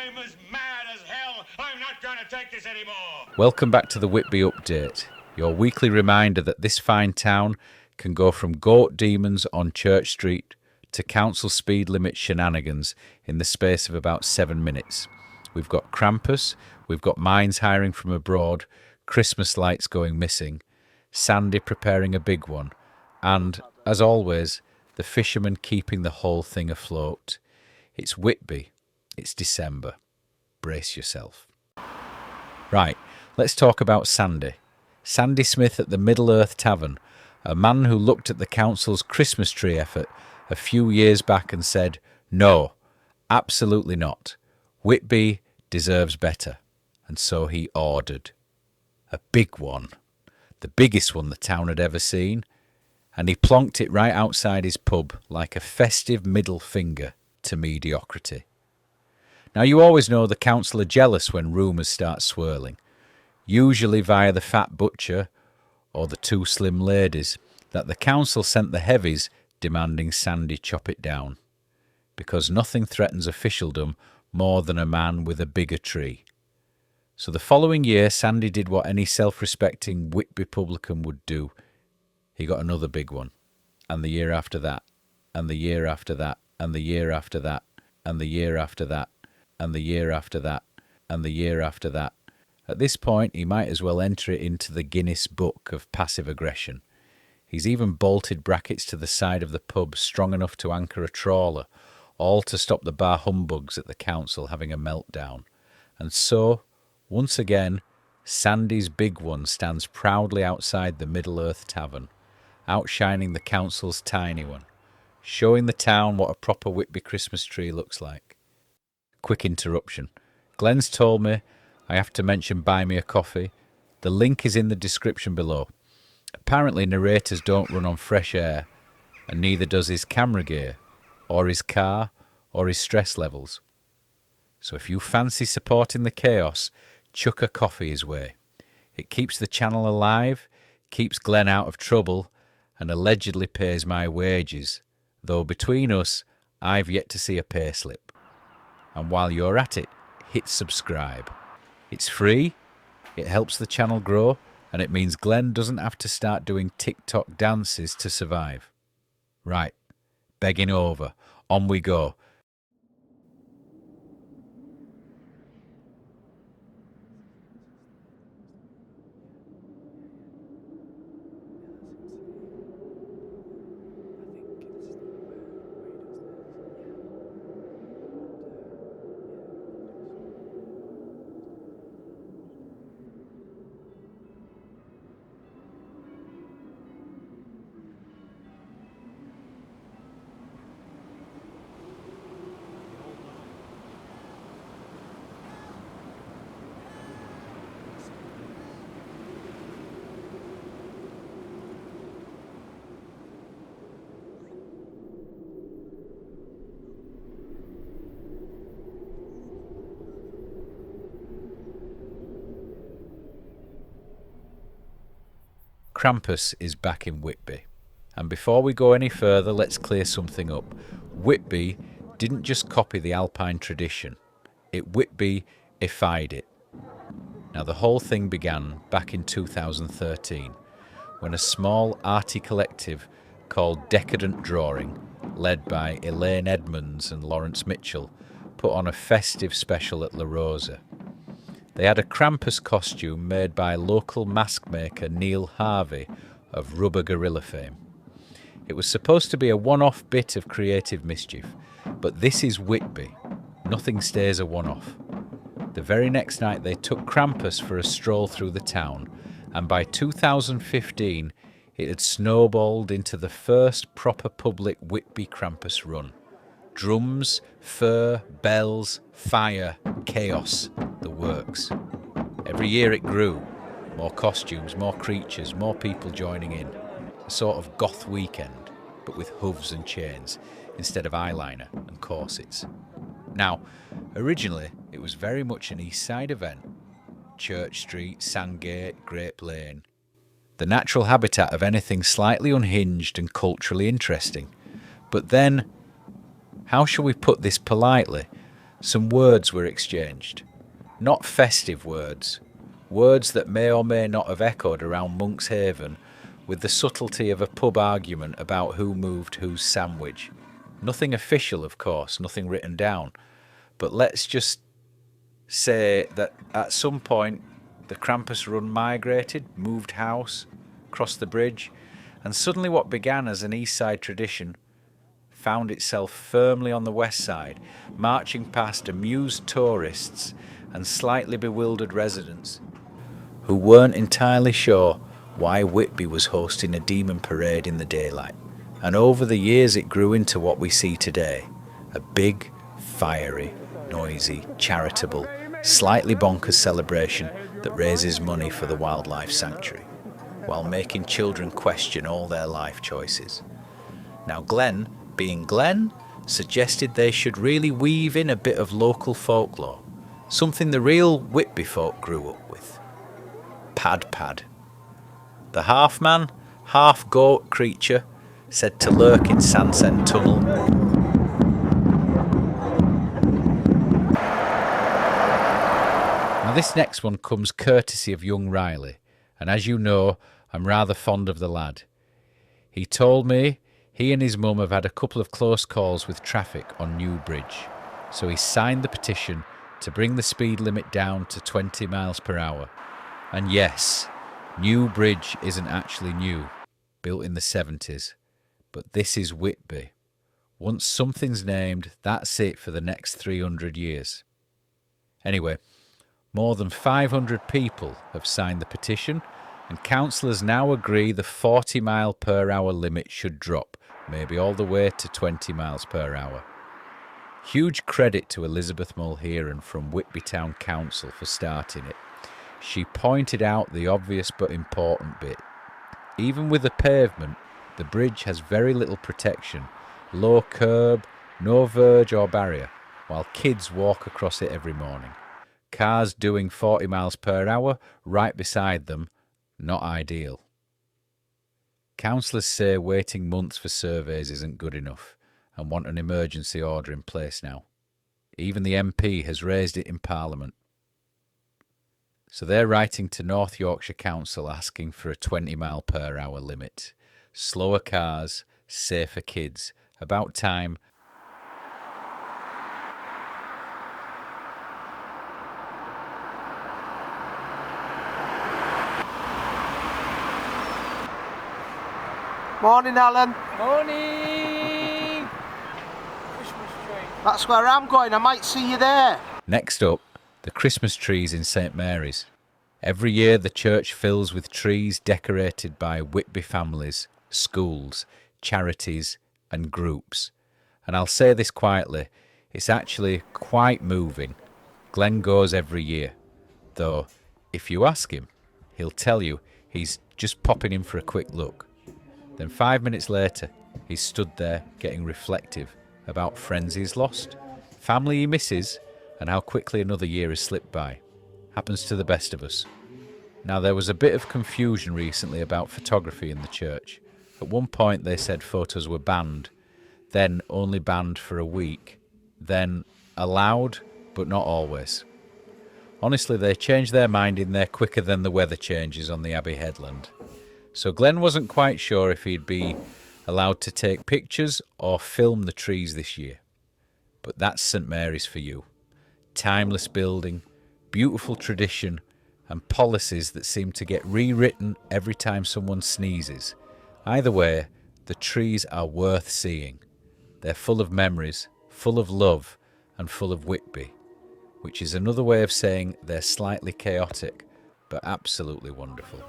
I'm as mad as hell. I'm not going to take this anymore. Welcome back to the Whitby Update, your weekly reminder that this fine town can go from goat demons on Church Street to council speed limit shenanigans in the space of about 7 minutes. We've got Krampus, we've got mines hiring from abroad, Christmas lights going missing, Sandy preparing a big one, and, as always, the fishermen keeping the whole thing afloat. It's Whitby. It's December. Brace yourself. Right, let's talk about Sandy. Sandy Smith at the Middle-earth Tavern, a man who looked at the council's Christmas tree effort a few years back and said, no, absolutely not. Whitby deserves better. And so he ordered. A big one. The biggest one the town had ever seen. And he plonked it right outside his pub like a festive middle finger to mediocrity. Now, you always know the council are jealous when rumours start swirling, usually via the fat butcher or the two slim ladies, that the council sent the heavies demanding Sandy chop it down, because nothing threatens officialdom more than a man with a bigger tree. So the following year, Sandy did what any self-respecting Whitby publican would do. He got another big one, and the year after that, and the year after that, and the year after that, and the year after that, and the year after that, and the year after that. At this point, he might as well enter it into the Guinness Book of passive aggression. He's even bolted brackets to the side of the pub strong enough to anchor a trawler, all to stop the bar humbugs at the council having a meltdown. And so, once again, Sandy's big one stands proudly outside the Middle-earth Tavern, outshining the council's tiny one, showing the town what a proper Whitby Christmas tree looks like. Quick interruption. Glenn's told me I have to mention Buy Me a Coffee. The link is in the description below. Apparently narrators don't run on fresh air, and neither does his camera gear, or his car, or his stress levels. So if you fancy supporting the chaos, chuck a coffee his way. It keeps the channel alive, keeps Glenn out of trouble, and allegedly pays my wages, though between us, I've yet to see a payslip. And while you're at it, hit subscribe. It's free, it helps the channel grow, and it means Glenn doesn't have to start doing TikTok dances to survive. Right, begging over, on we go. Krampus is back in Whitby. And before we go any further, let's clear something up. Whitby didn't just copy the Alpine tradition. It Whitby-ified it. Now, the whole thing began back in 2013, when a small arty collective called Decadent Drawing, led by Elaine Edmonds and Lawrence Mitchell, put on a festive special at La Rosa. They had a Krampus costume made by local mask maker Neil Harvey of Rubber Gorilla fame. It was supposed to be a one-off bit of creative mischief, but this is Whitby. Nothing stays a one-off. The very next night they took Krampus for a stroll through the town, and by 2015 it had snowballed into the first proper public Whitby Krampus run. Drums, fur, bells, fire, chaos, the works. Every year it grew. More costumes, more creatures, more people joining in. A sort of goth weekend, but with hooves and chains instead of eyeliner and corsets. Now, originally it was very much an East Side event. Church Street, Sandgate, Grape Lane. The natural habitat of anything slightly unhinged and culturally interesting. But then, how shall we put this politely? Some words were exchanged. Not festive words. Words that may or may not have echoed around Monkshaven with the subtlety of a pub argument about who moved whose sandwich. Nothing official, of course, nothing written down. But let's just say that at some point the Krampus run migrated, moved house, crossed the bridge, and suddenly what began as an east side tradition found itself firmly on the west side, marching past amused tourists and slightly bewildered residents who weren't entirely sure why Whitby was hosting a demon parade in the daylight. And over the years it grew into what we see today, a big, fiery, noisy, charitable, slightly bonkers celebration that raises money for the wildlife sanctuary, while making children question all their life choices. Now Glenn, being Glenn, suggested they should really weave in a bit of local folklore, something the real Whitby folk grew up with. Pad. The half-man, half-goat creature said to lurk in Sandsend Tunnel. Now this next one comes courtesy of young Riley, and as you know, I'm rather fond of the lad. He told me he and his mum have had a couple of close calls with traffic on New Bridge, so he signed the petition to bring the speed limit down to 20 miles per hour. And yes, New Bridge isn't actually new, built in the 70s, but this is Whitby. Once something's named, that's it for the next 300 years. Anyway, more than 500 people have signed the petition, and councillors now agree the 40 mile per hour limit should drop, maybe all the way to 20 miles per hour. Huge credit to Elizabeth Mulheron from Whitby Town Council for starting it. She pointed out the obvious but important bit. Even with the pavement, the bridge has very little protection, low curb, no verge or barrier, while kids walk across it every morning. Cars doing 40 miles per hour right beside them, not ideal. Councillors say waiting months for surveys isn't good enough and want an emergency order in place now. Even the MP has raised it in Parliament. So they're writing to North Yorkshire Council asking for a 20 mile per hour limit. Slower cars, safer kids. About time. Morning, Alan. Morning! Christmas tree. That's where I'm going. I might see you there. Next up, the Christmas trees in St Mary's. Every year the church fills with trees decorated by Whitby families, schools, charities and groups. And I'll say this quietly, it's actually quite moving. Glenn goes every year. Though, if you ask him, he'll tell you he's just popping in for a quick look. Then 5 minutes later, he's stood there getting reflective about friends he's lost, family he misses, and how quickly another year has slipped by. Happens to the best of us. Now, there was a bit of confusion recently about photography in the church. At one point they said photos were banned, then only banned for a week, then allowed, but not always. Honestly, they changed their mind in there quicker than the weather changes on the Abbey Headland. So Glenn wasn't quite sure if he'd be allowed to take pictures or film the trees this year. But that's St Mary's for you. Timeless building, beautiful tradition, and policies that seem to get rewritten every time someone sneezes. Either way, the trees are worth seeing. They're full of memories, full of love, and full of Whitby, which is another way of saying they're slightly chaotic, but absolutely wonderful.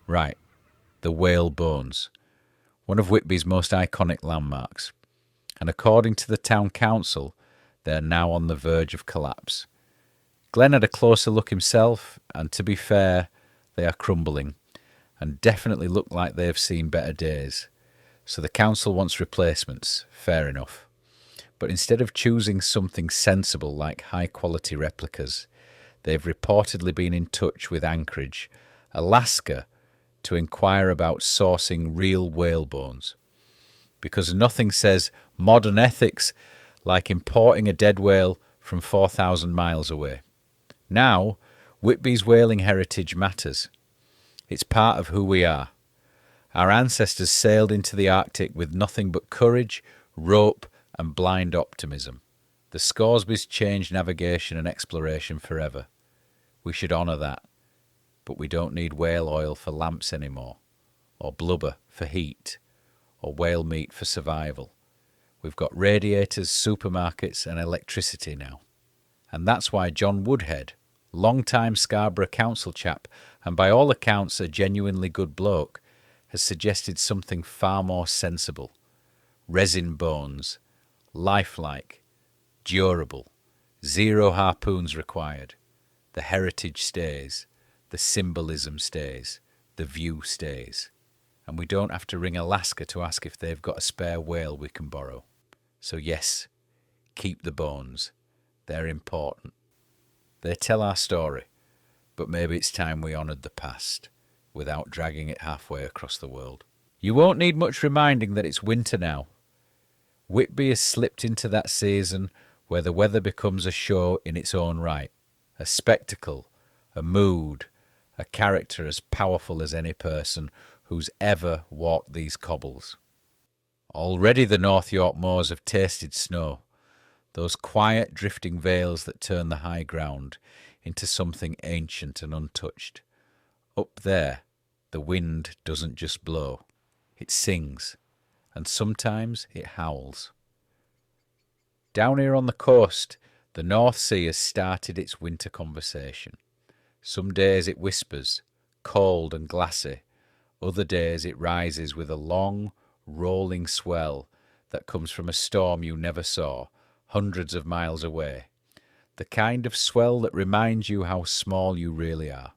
Right, the whale bones, one of Whitby's most iconic landmarks, and according to the town council, they're now on the verge of collapse. Glenn had a closer look himself, and to be fair, they are crumbling, and definitely look like they've seen better days. So the council wants replacements, fair enough. But instead of choosing something sensible like high-quality replicas, they've reportedly been in touch with Anchorage, Alaska, to inquire about sourcing real whale bones. Because nothing says modern ethics like importing a dead whale from 4,000 miles away. Now, Whitby's whaling heritage matters. It's part of who we are. Our ancestors sailed into the Arctic with nothing but courage, rope, and blind optimism. The Scoresbys changed navigation and exploration forever. We should honour that. But we don't need whale oil for lamps anymore, or blubber for heat, or whale meat for survival. We've got radiators, supermarkets, and electricity now. And that's why John Woodhead, long-time Scarborough council chap, and by all accounts a genuinely good bloke, has suggested something far more sensible. Resin bones, lifelike, durable, 0 harpoons required. The heritage stays, the symbolism stays, the view stays. And we don't have to ring Alaska to ask if they've got a spare whale we can borrow. So yes, keep the bones. They're important. They tell our story, but maybe it's time we honoured the past without dragging it halfway across the world. You won't need much reminding that it's winter now. Whitby has slipped into that season where the weather becomes a show in its own right, a spectacle, a mood, a character as powerful as any person who's ever walked these cobbles. Already the North York moors have tasted snow, those quiet drifting veils that turn the high ground into something ancient and untouched. Up there, the wind doesn't just blow, it sings, and sometimes it howls. Down here on the coast, the North Sea has started its winter conversation. Some days it whispers, cold and glassy. Other days it rises with a long, rolling swell that comes from a storm you never saw, hundreds of miles away. The kind of swell that reminds you how small you really are.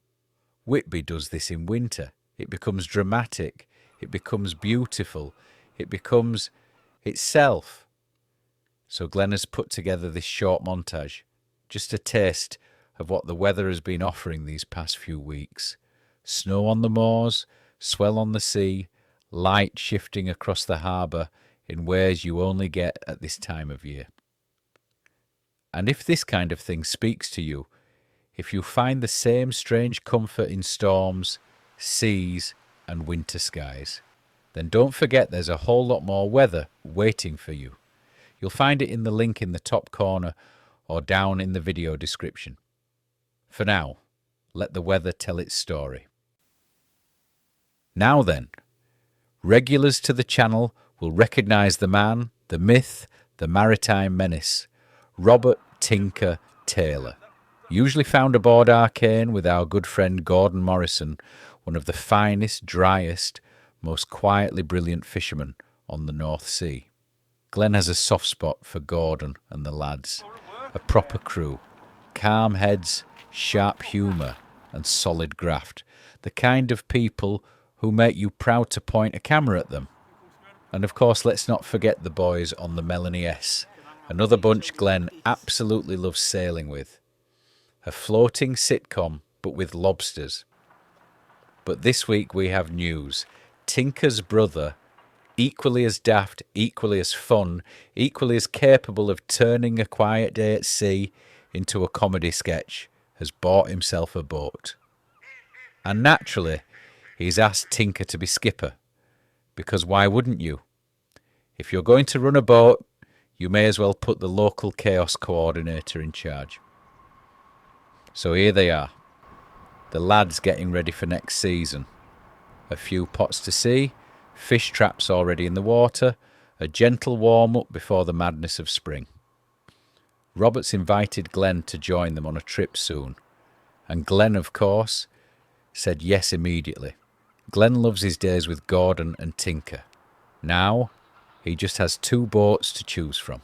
Whitby does this in winter. It becomes dramatic. It becomes beautiful. It becomes itself. So Glenn has put together this short montage, just a taste of what the weather has been offering these past few weeks. Snow on the moors, swell on the sea, light shifting across the harbour in ways you only get at this time of year. And if this kind of thing speaks to you, if you find the same strange comfort in storms, seas, and winter skies, then don't forget there's a whole lot more weather waiting for you. You'll find it in the link in the top corner or down in the video description. For now, let the weather tell its story. Now then, regulars to the channel will recognise the man, the myth, the maritime menace, Robert Tinker Taylor. Usually found aboard Arcane with our good friend Gordon Morrison, one of the finest, driest, most quietly brilliant fishermen on the North Sea. Glenn has a soft spot for Gordon and the lads, a proper crew, calm heads, sharp humour and solid graft, the kind of people who make you proud to point a camera at them. And of course, let's not forget the boys on the Melanie S, another bunch Glenn absolutely loves sailing with. A floating sitcom, but with lobsters. But this week we have news. Tinker's brother, equally as daft, equally as fun, equally as capable of turning a quiet day at sea into a comedy sketch, has bought himself a boat. And naturally, he's asked Tinker to be skipper. Because why wouldn't you? If you're going to run a boat, you may as well put the local chaos coordinator in charge. So here they are, the lads getting ready for next season. A few pots to sea, fish traps already in the water, a gentle warm-up before the madness of spring. Robert's invited Glenn to join them on a trip soon, and Glenn, of course, said yes immediately. Glenn loves his days with Gordon and Tinker. Now, he just has 2 boats to choose from.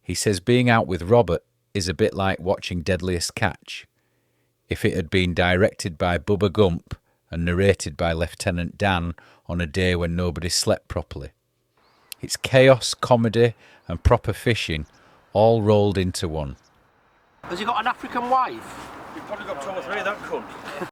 He says being out with Robert is a bit like watching Deadliest Catch, if it had been directed by Bubba Gump and narrated by Lieutenant Dan on a day when nobody slept properly. It's chaos, comedy and proper fishing all rolled into one. Has he got an African wife? You've probably got 2 or 3 of that cunt.